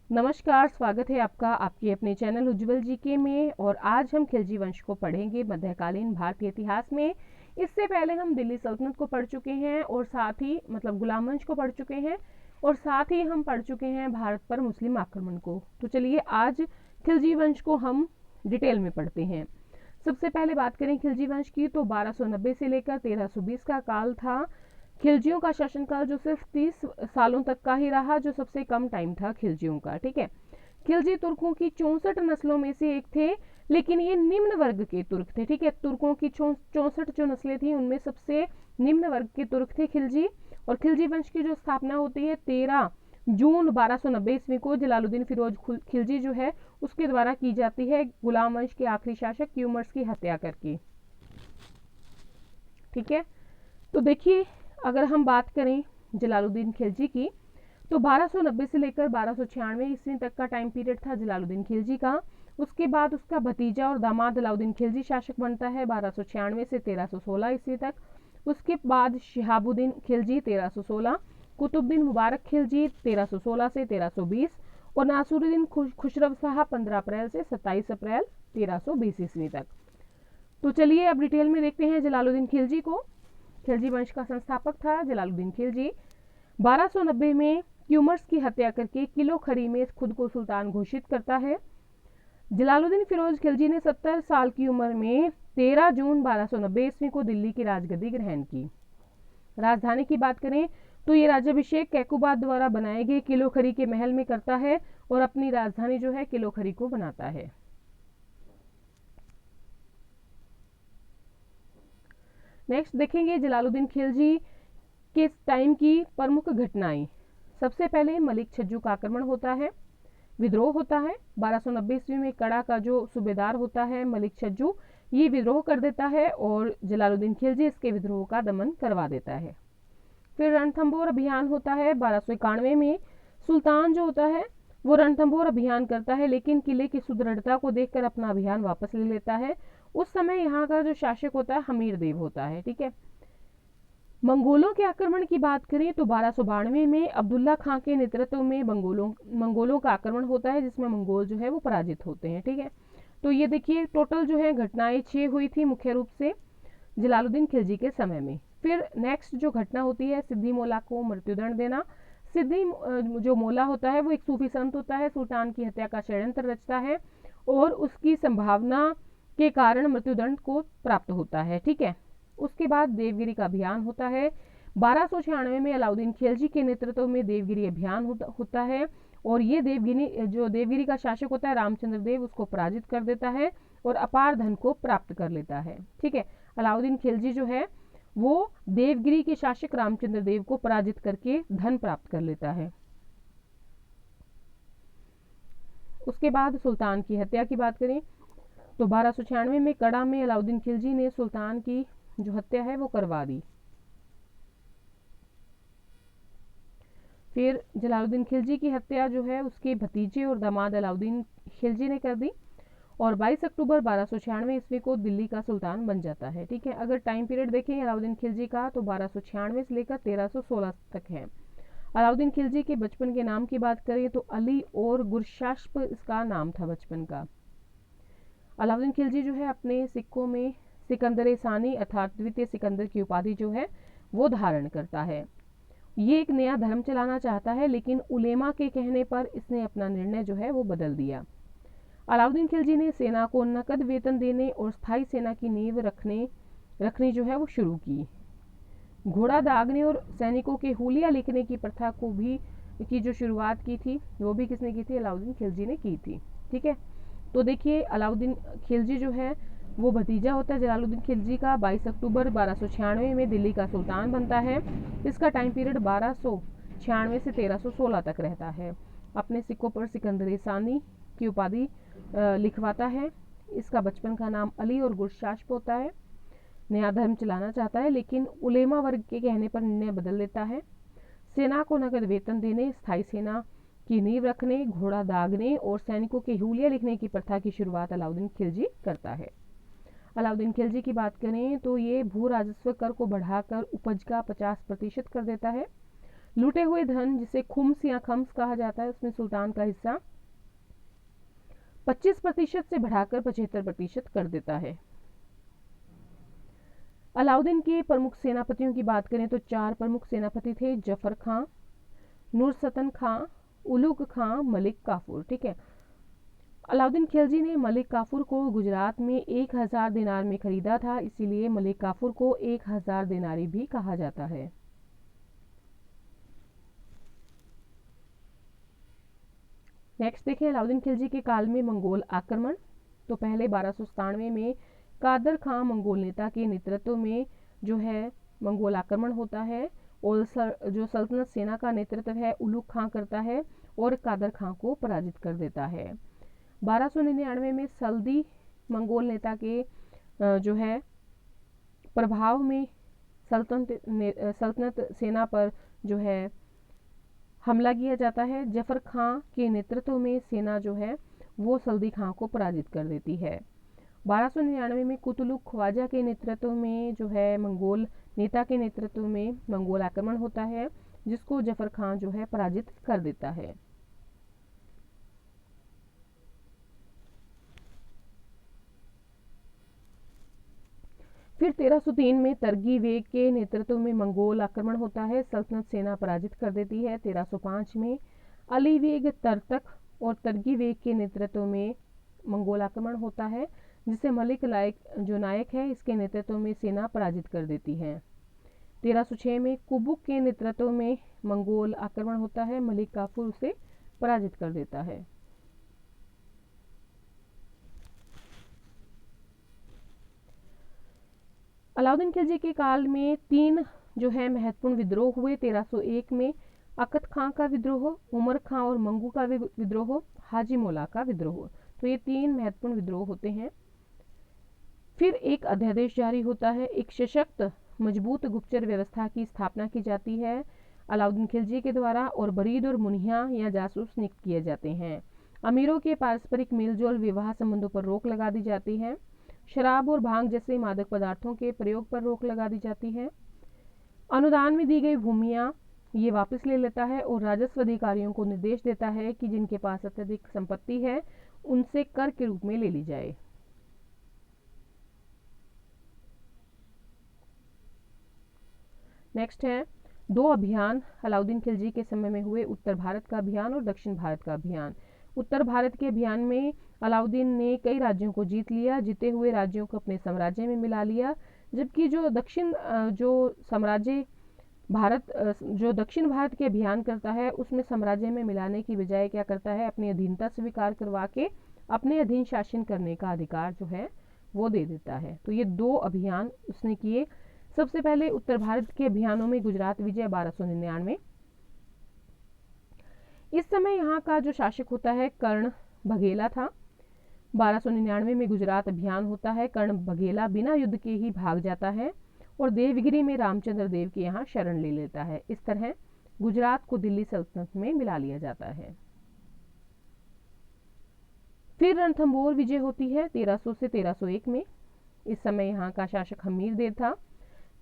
नमस्कार, स्वागत है आपका आपके अपने चैनल उज्ज्वल जीके में। और आज हम खिलजी वंश को पढ़ेंगे मध्यकालीन भारतीय इतिहास में। इससे पहले हम दिल्ली सल्तनत को पढ़ चुके हैं और साथ ही गुलाम वंश को पढ़ चुके हैं और साथ ही हम पढ़ चुके हैं भारत पर मुस्लिम आक्रमण को। तो चलिए आज खिलजी वंश को हम डिटेल में पढ़ते हैं। सबसे पहले बात करें खिलजी वंश की तो 1290 से लेकर 1320 का काल था। खिलजियों का शासनकाल जो सिर्फ 30 सालों तक का ही रहा, जो सबसे कम टाइम था खिलजियों का। ठीक है, खिलजी तुर्कों की 64 नस्लों में से एक थे, लेकिन ये निम्न वर्ग के तुर्क थे। ठीक है, तुर्कों की 64 जो नस्लें थी उनमें सबसे निम्न वर्ग के तुर्क थे खिलजी। और खिलजी वंश की जो स्थापना होती है 13 जून 1290 ईस्वी को जलालुद्दीन फिरोज खिलजी जो है उसके द्वारा की जाती है, गुलाम वंश के आखिरी शासक क्यूमर्स की हत्या करके। ठीक है, तो देखिए अगर हम बात करें जलालुद्दीन खिलजी की तो 1290 से लेकर 1296 ईस्वी तक का टाइम पीरियड था जलालुद्दीन खिलजी का। उसके बाद उसका भतीजा और दामाद अलाउद्दीन खिलजी शासक बनता है 1296 से 1316 ईस्वी तक। उसके बाद शिहाबुद्दीन खिलजी 1316, कुतुबुद्दीन मुबारक खिलजी 1316 से 1320 और नासुरुद्दीन खुसरव शाह 15 अप्रैल से 27 अप्रैल 1320 ईस्वी तक। तो चलिए अब डिटेल में देखते हैं जलालुद्दीन खिलजी को। खिलजी वंश का संस्थापक था जलालुद्दीन खिलजी। 1290 में क्यूमर्स की हत्या करके किलो खरी में खुद को सुल्तान घोषित करता है। जलालुद्दीन फिरोज खिलजी ने 70 साल की उम्र में 13 जून 1290 ईस्वी को दिल्ली की राजगद्दी ग्रहण की। राजधानी की बात करें तो ये राज्याभिषेक कैकुबाद द्वारा बनाए गए किलो खरी के महल में करता है और अपनी राजधानी जो है किलो खरी को बनाता है। नेक्स्ट देखेंगे जलालुद्दीन खिलजी के टाइम की प्रमुख घटनाएं। सबसे पहले मलिक छज्जू का आक्रमण होता है, विद्रोह होता है। 1290 ईस्वी में कड़ा का जो सूबेदार होता है मलिक छज्जू, ये विद्रोह कर देता है और जलालुद्दीन खिलजी इसके विद्रोह का दमन करवा देता है। फिर रणथंबोर अभियान होता है 1291 में। सुल्तान जो होता है वो रणथंबोर अभियान करता है, लेकिन किले की सुदृढ़ता को देखकर अपना अभियान वापस ले लेता है। उस समय यहाँ का जो शासक होता है हमीर देव होता है। ठीक है, मंगोलों के आक्रमण की बात करें तो 1292 में अब्दुल्ला खां के नेतृत्व में मंगोलों का आक्रमण होता है, जिसमें मंगोल जो है वो पराजित होते हैं। ठीक है, तो ये देखिए टोटल जो है घटनाएं 6 हुई थी मुख्य रूप से जलालुद्दीन खिलजी के समय में। फिर नेक्स्ट जो घटना होती है सिद्दी मौला को मृत्युदंड देना। सिद्दी जो मौला होता है वो एक सूफी संत होता है, सुल्तान की हत्या का षड्यंत्र रचता है और उसकी संभावना के कारण मृत्युदंड को प्राप्त होता है। ठीक है, उसके बाद देवगिरी का अभियान होता है। 1296 में अलाउद्दीन खिलजी के नेतृत्व में देवगिरी अभियान होता है और ये देवगिरी का शासक होता है रामचंद्र देव, उसको पराजित कर देता है और अपार धन को प्राप्त कर लेता है। ठीक है, अलाउद्दीन खिलजी जो है वो देवगिरी के शासक रामचंद्र देव को पराजित करके धन प्राप्त कर लेता है। उसके बाद सुल्तान की हत्या की बात करें तो 1296 में कड़ा में अलाउद्दीन खिलजी ने सुल्तान की जो हत्या है वो करवा दी। फिर जलालुद्दीन खिलजी की हत्या जो है उसके भतीजे और दामाद अलाउद्दीन खिलजी ने कर दी और 22 अक्टूबर 1296 ईस्वी को दिल्ली का सुल्तान बन जाता है। ठीक है, अगर टाइम पीरियड देखें अलाउद्दीन खिलजी का तो 1296 से लेकर 1316 तक है। अलाउद्दीन खिलजी के बचपन के नाम की बात करें तो अली और गुरशास्प इसका नाम था बचपन का। अलाउद्दीन खिलजी जो है अपने सिक्कों में सिकंदर सानी अर्थात द्वितीय सिकंदर की उपाधि जो है वो धारण करता है। ये एक नया धर्म चलाना चाहता है, लेकिन उलेमा के कहने पर इसने अपना निर्णय जो है वो बदल दिया। अलाउद्दीन खिलजी ने सेना को नकद वेतन देने और स्थायी सेना की नींव रखनी जो है वो शुरू की। घोड़ा दागने और सैनिकों के हुलिया लिखने की प्रथा को भी की जो शुरुआत की थी वो भी किसने की थी, अलाउद्दीन खिलजी ने की थी। ठीक है, तो देखिए अलाउद्दीन खिलजी जो है वो भतीजा होता है जलालुद्दीन खिलजी का। 22 अक्टूबर 1296 में दिल्ली का सुल्तान बनता है। इसका टाइम पीरियड 1296 से 1316 तक रहता है। अपने सिक्कों पर सिकंदर सानी की उपाधि लिखवाता है। इसका बचपन का नाम अली और गुरशास्प होता है। नया धर्म चलाना चाहता है, लेकिन उलेमा वर्ग के कहने पर निर्णय बदल लेता है। सेना को नकद वेतन देने, स्थायी सेना की नींव रखने, घोड़ा दागने और सैनिकों के हुलिया लिखने की प्रथा की शुरुआत अलाउद्दीन खिलजी करता है। अलाउद्दीन खिलजी की बात करें तो ये भू राजस्व कर को बढ़ाकर उपज का 50% कर देता है। लूटे हुए धन जिसे खुम्स या खम्स कहा जाता है उसमें सुल्तान का हिस्सा 25% से बढ़ाकर 75% कर देता है। अलाउद्दीन के प्रमुख सेनापतियों की बात करें तो 4 प्रमुख सेनापति थे, जफर खां, नुरसतन खां, उलुग खां, मलिक काफूर। ठीक है, अलाउद्दीन खिलजी ने मलिक काफूर को गुजरात में 1000 दिनार में खरीदा था, इसीलिए मलिक काफूर को 1000 दिनारी भी कहा जाता है। नेक्स्ट देखें, अलाउद्दीन खिलजी के काल में मंगोल आक्रमण। तो पहले 1297 में कादर खां मंगोल नेता के नेतृत्व में जो है मंगोल आक्रमण होता है और जो सल्तनत सेना का नेतृत्व है उलुग खां करता है और कादर खां को पराजित कर देता है। 1299 में सल्दी मंगोल नेता के जो है प्रभाव में सल्तनत सेना पर जो है हमला किया जाता है। जफर खां के नेतृत्व में सेना जो है वो सल्दी खां को पराजित कर देती है। 1299 में कुतुलुग ख्वाजा के नेतृत्व में जो है मंगोल नेता के नेतृत्व में मंगोल आक्रमण होता है, जिसको जफर खां जो है पराजित कर देता है। फिर 1303 में तरगी बेग के नेतृत्व में मंगोल आक्रमण होता है, सल्तनत सेना पराजित कर देती है। 1305 में अली बेग तरतक और तरगी बेग के नेतृत्व में मंगोल आक्रमण होता है, जिसे मलिक नायक है इसके नेतृत्व में सेना पराजित कर देती है। 1306 में कुबुक के नेतृत्व में मंगोल आक्रमण होता है, मलिक काफूर उसे पराजित कर देता है। अलाउद्दीन खिलजी के काल में 3 जो है महत्वपूर्ण विद्रोह हुए। 1301 में अकत खां का विद्रोह, उमर खां और मंगू का विद्रोह, हाजी मौला का विद्रोह। तो ये 3 महत्वपूर्ण विद्रोह होते हैं। फिर एक अध्यादेश जारी होता है, एक सशक्त मजबूत गुप्तचर व्यवस्था की स्थापना की जाती है अलाउद्दीन खिलजी के द्वारा और बरीद और मुनिया या जासूस नियुक्त किए जाते हैं। अमीरों के पारस्परिक मेलजोल विवाह संबंधों पर रोक लगा दी जाती है। शराब और भांग जैसे मादक पदार्थों के प्रयोग पर रोक लगा दी जाती है। अनुदान में दी गई भूमियां ये वापस ले लेता है और राजस्व अधिकारियों को निर्देश देता है कि जिनके पास अत्यधिक संपत्ति है उनसे कर के रूप में ले ली जाए। नेक्स्ट है 2 अभियान अलाउद्दीन खिलजी के समय में हुए, उत्तर भारत का अभियान और दक्षिण भारत का अभियान। उत्तर भारत के अभियान में अलाउद्दीन ने कई राज्यों को जीत लिया, जीते हुए राज्यों को अपने साम्राज्य में मिला लिया, जबकि जो दक्षिण भारत के अभियान करता है उसमें साम्राज्य में मिलाने की बजाय क्या करता है, अपनी अधीनता स्वीकार करवा के अपने अधीन शासन करने का अधिकार जो है वो दे देता है। तो ये 2 अभियान उसने किए। सबसे पहले उत्तर भारत के अभियानों में गुजरात विजय 1299। इस समय यहाँ का जो शासक होता है कर्ण बघेला था। 1299 में गुजरात अभियान होता है, कर्ण बघेला बिना युद्ध के ही भाग जाता है और देवगिरी में रामचंद्र देव के यहाँ शरण ले लेता है। इस तरह गुजरात को दिल्ली सल्तनत में मिला लिया जाता है। फिर रणथंभौर विजय होती है 1300 से 1301 में। इस समय यहाँ का शासक हमीर देव था।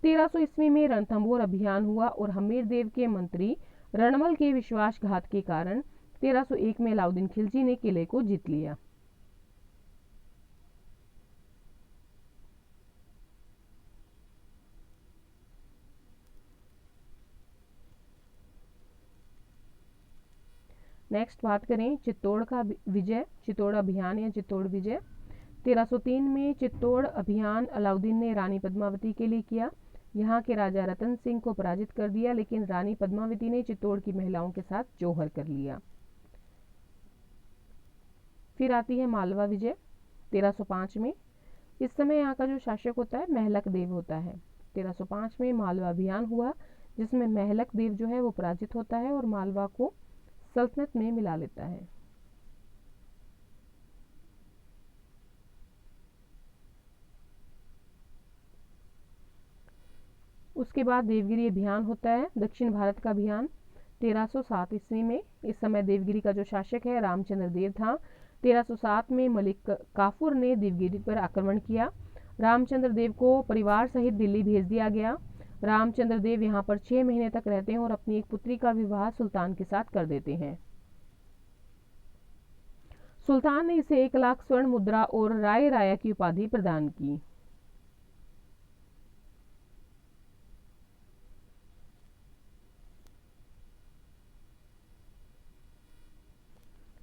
1300 ईस्वी में रणथंभौर अभियान हुआ और हमीर देव के मंत्री रणमल के विश्वासघात के कारण 1301 में अलाउद्दीन खिलजी ने किले को जीत लिया। नेक्स्ट बात करें चित्तौड़ का विजय, चित्तौड़ अभियान या चित्तौड़ विजय। 1303 में चित्तौड़ अभियान अलाउद्दीन ने रानी पद्मावती के लिए किया। यहाँ के राजा रतन सिंह को पराजित कर दिया, लेकिन रानी पद्मावती ने चित्तौड़ की महिलाओं के साथ जौहर कर लिया। फिर आती है मालवा विजय 1305 में। इस समय यहाँ का जो शासक होता है महलक देव होता है। 1305 में मालवा अभियान हुआ जिसमें महलक देव जो है वो पराजित होता है और मालवा को सल्तनत में मिला लेता है। उसके बाद देवगिरी अभियान होता है, दक्षिण भारत का अभियान 1307 ईस्वी में। इस समय देवगिरी का जो शासक है रामचंद्र देव था। 1307 में मलिक काफूर ने देवगिरी पर आक्रमण किया। रामचंद्र देव को परिवार सहित दिल्ली भेज दिया गया। रामचंद्र देव यहाँ पर 6 महीने तक रहते हैं और अपनी एक पुत्री का विवाह सुल्तान के साथ कर देते हैं। सुल्तान ने इसे 1 लाख स्वर्ण मुद्रा और राय राया की उपाधि प्रदान की।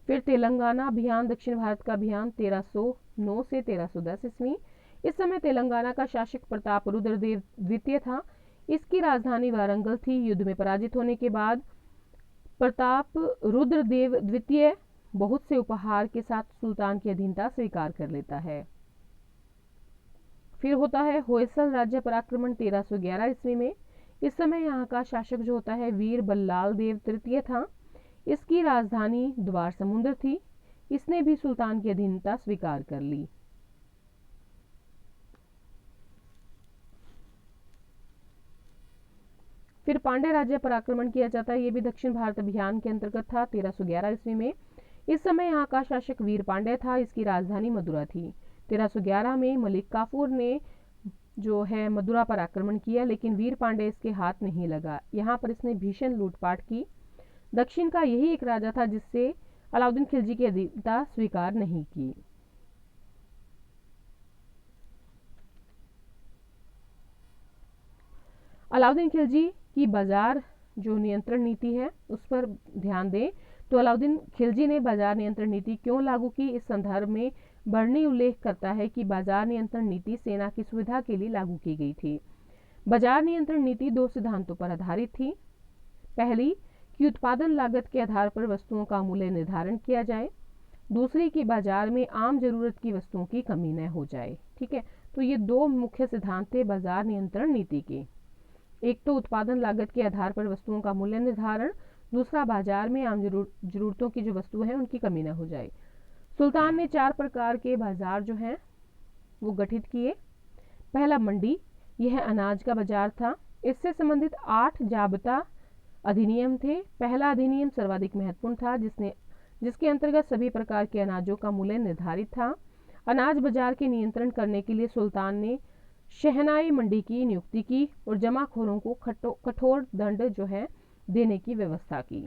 फिर तेलंगाना अभियान, दक्षिण भारत का अभियान 1309 से 1310 ईस्वी। इस समय तेलंगाना का शासक प्रताप रुद्रदेव द्वितीय था। इसकी राजधानी वारंगल थी। युद्ध में पराजित होने के बाद प्रताप रुद्रदेव द्वितीय बहुत से उपहार के साथ सुल्तान की अधीनता स्वीकार कर लेता है। फिर होता है होयसल राज्य पर आक्रमण 1311 ईस्वी में। इस समय यहाँ का शासक जो होता है वीर बल्लाल देव तृतीय था। इसकी राजधानी द्वार समुद्र थी। इसने भी सुल्तान की अधीनता स्वीकार कर ली। फिर पांड्य राज्य पर आक्रमण किया जाता है। ये भी दक्षिण भारत अभियान के अंतर्गत था 1311 ईस्वी में। इस समय यहाँ का शासक वीर पांड्य था। इसकी राजधानी मदुरा थी। 1311 में मलिक काफूर ने जो है मदुरा पर आक्रमण किया, लेकिन वीर पांड्य इसके हाथ नहीं लगा। यहाँ पर इसने भीषण लूटपाट की। दक्षिण का यही एक राजा था जिससे अलाउद्दीन खिलजी की अधीनता स्वीकार नहीं की। अलाउद्दीन खिलजी की बाजार जो नियंत्रण नीति है उस पर ध्यान दें तो अलाउद्दीन खिलजी ने बाजार नियंत्रण नीति क्यों लागू की, इस संदर्भ में बर्नी उल्लेख करता है कि बाजार नियंत्रण नीति सेना की सुविधा के लिए लागू की गई थी। बाजार नियंत्रण नीति 2 सिद्धांतों पर आधारित थी। पहली कि उत्पादन लागत के आधार पर वस्तुओं का मूल्य निर्धारण किया जाए। दूसरी कि बाजार में आम जरूरत की वस्तुओं की कमी न हो जाए। ठीक है, तो ये 2 मुख्य सिद्धांत थे बाजार नियंत्रण नीति के। एक तो उत्पादन लागत के आधार पर वस्तुओं का मूल्य निर्धारण, दूसरा बाजार में आम जरूरतों की जो वस्तु है उनकी कमी न हो जाए। सुल्तान ने 4 प्रकार के बाजार जो हैं वो गठित किए। पहला मंडी, यह अनाज का बाजार था। इससे संबंधित 8 जाब्ता अधिनियम थे। पहला अधिनियम सर्वाधिक महत्वपूर्ण था जिसके अंतर्गत सभी प्रकार के अनाजों का मूल्य निर्धारित था। अनाज बाजार के नियंत्रण करने के लिए सुल्तान ने शहनाई मंडी की नियुक्ति की और जमाखोरों को कठोर दंड जो है देने की व्यवस्था की।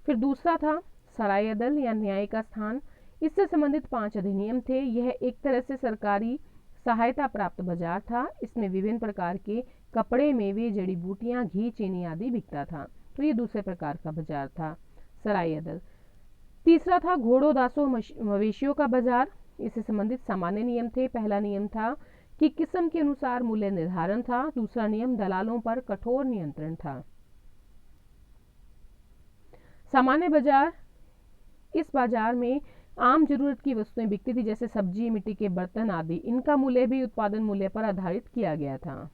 फिर दूसरा था सराय अदल या न्याय का स्थान। इससे संबंधित 5 अधिनियम थे। यह एक तरह से सरकारी सहायता प्राप्त बाजार था। इसमें विभिन्न प्रकार के कपड़े, मेवे, जड़ी बूटियां, घी, चीनी आदि बिकता था। तो ये दूसरे प्रकार का बाजार था सराय अदल। तीसरा था घोड़ों, दासों, मवेशियों का बाजार। इससे संबंधित सामान्य नियम थे। पहला नियम था कि किस्म के अनुसार मूल्य निर्धारण था। दूसरा नियम दलालों पर कठोर नियंत्रण था। सामान्य बाजार, इस बाजार में आम जरूरत की वस्तुएं बिकती थी जैसे सब्जी, मिट्टी के बर्तन आदि। इनका मूल्य भी उत्पादन मूल्य पर आधारित किया गया था।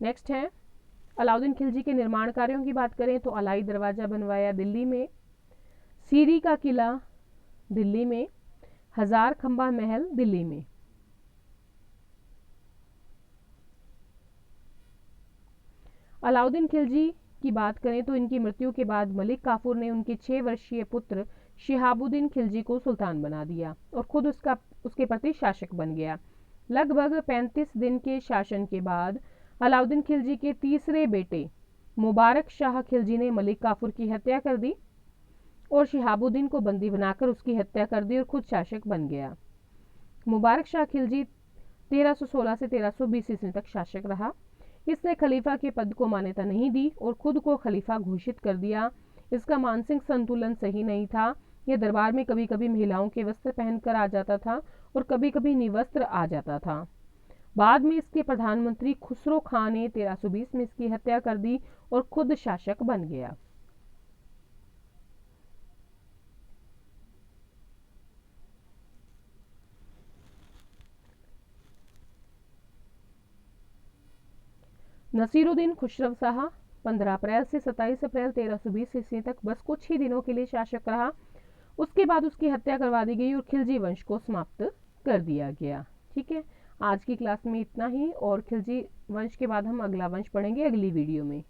नेक्स्ट है अलाउद्दीन खिलजी के निर्माण कार्यों की बात करें तो अलाई दरवाजा बनवाया दिल्ली में, सीरी का किला दिल्ली में, हजार खंबा महल दिल्ली में। अलाउद्दीन खिलजी की बात करें तो इनकी मृत्यु के बाद मलिक काफूर ने उनके 6 वर्षीय पुत्र शिहाबुद्दीन खिलजी को सुल्तान बना दिया और खुद उसके प्रति शासक बन गया। लगभग 35 दिन के शासन के बाद अलाउद्दीन खिलजी के तीसरे बेटे मुबारक शाह खिलजी ने मलिक काफूर की हत्या कर दी और शिहाबुद्दीन को बंदी बनाकर उसकी हत्या कर दी और खुद शासक बन गया। मुबारक शाह खिलजी 1316 से 1320 ईस्वी तक शासक रहा। इसने खलीफा के पद को मान्यता नहीं दी और खुद को खलीफा घोषित कर दिया। इसका मानसिक संतुलन सही नहीं था। यह दरबार में कभी कभी महिलाओं के वस्त्र पहनकर आ जाता था और कभी कभी निवस्त्र आ जाता था। बाद में इसके प्रधानमंत्री खुसरो खान ने 1320 में इसकी हत्या कर दी और खुद शासक बन गया। नसीरुद्दीन खुसरो शाह 15 अप्रैल से 27 अप्रैल 1320 ईस्वी तक बस कुछ ही दिनों के लिए शासक रहा। उसके बाद उसकी हत्या करवा दी गई और खिलजी वंश को समाप्त कर दिया गया। ठीक है, आज की क्लास में इतना ही, और खिलजी वंश के बाद हम अगला वंश पढ़ेंगे अगली वीडियो में।